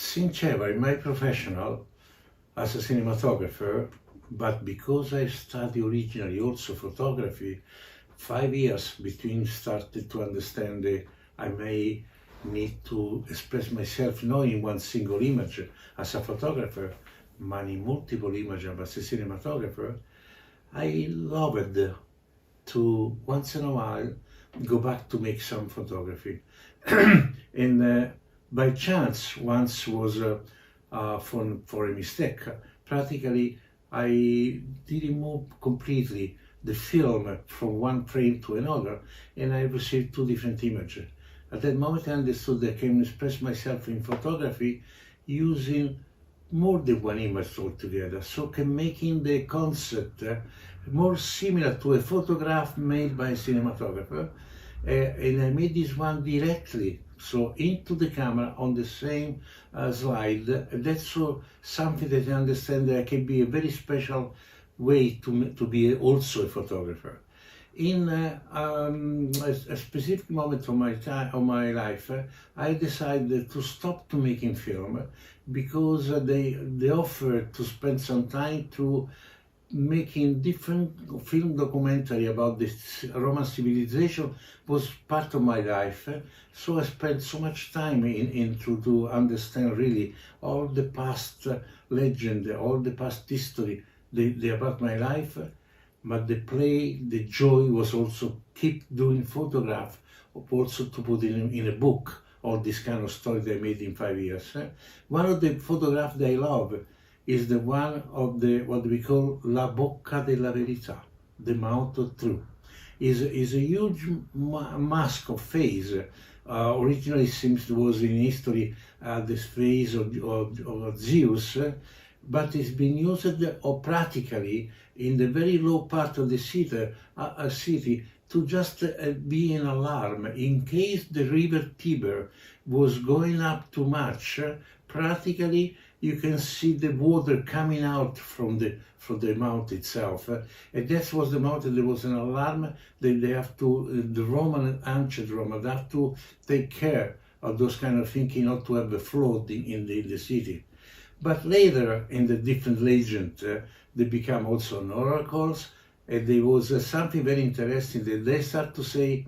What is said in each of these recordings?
Since ever in my professional as a cinematographer, but because I studied originally also photography, 5 years between started to understand that I may need to express myself not in one single image as a photographer, but in multiple images as a cinematographer. I loved to once in a while go back to make some photography. and by chance, once was for a mistake. Practically, I didn't move completely the film from one frame to another, and I received two different images. At that moment, I understood that I can express myself in photography using more than one image altogether, so can making the concept more similar to a photograph made by a cinematographer. And I made this one directly, so into the camera on the same slide. That's something that I understand that can be a very special way to be also a photographer. In a specific moment of my life, I decided to stop to making film because they offered to spend some time to making different film documentary about this Roman civilization was part of my life. So I spent so much time to understand really all the past legend, all the past history about my life. But the joy was also keep doing photograph, also to put in a book all this kind of story they made in 5 years. One of the photographs that I love is the one of what we call La Bocca della Verità, the mouth of truth. Is a huge mask of face. Originally, it seems it was in history the face of Zeus, but it's been used practically in the very low part of the city to just be an alarm in case the river Tiber was going up too much. Practically, you can see the water coming out from the mount itself, and that was the mount. There was an alarm that they have to, the ancient Roman, have to take care of those kind of things, not to have a flood in the city. But later, in the different legends, they become also oracles, and there was something very interesting that they start to say,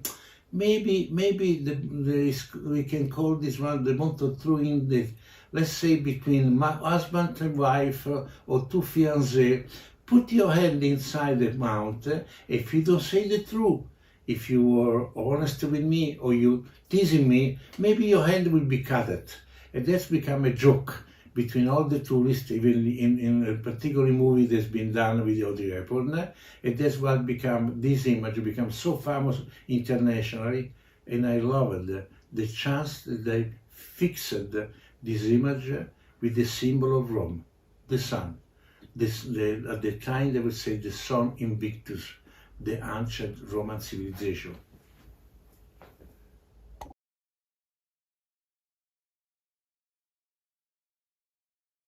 maybe we can call this one the month of truth in the, let's say, between husband and wife or two fiancés. Put your hand inside the mount. If you don't say the truth, if you are honest with me or you teasing me, maybe your hand will be cut. And that's become a joke between all the tourists, even in a particular movie that's been done with Audrey Hepburn. And that's what this image becomes so famous internationally. And I loved the chance that they fixed this image with the symbol of Rome, the sun. At the time they would say the sun Invictus, the ancient Roman civilization.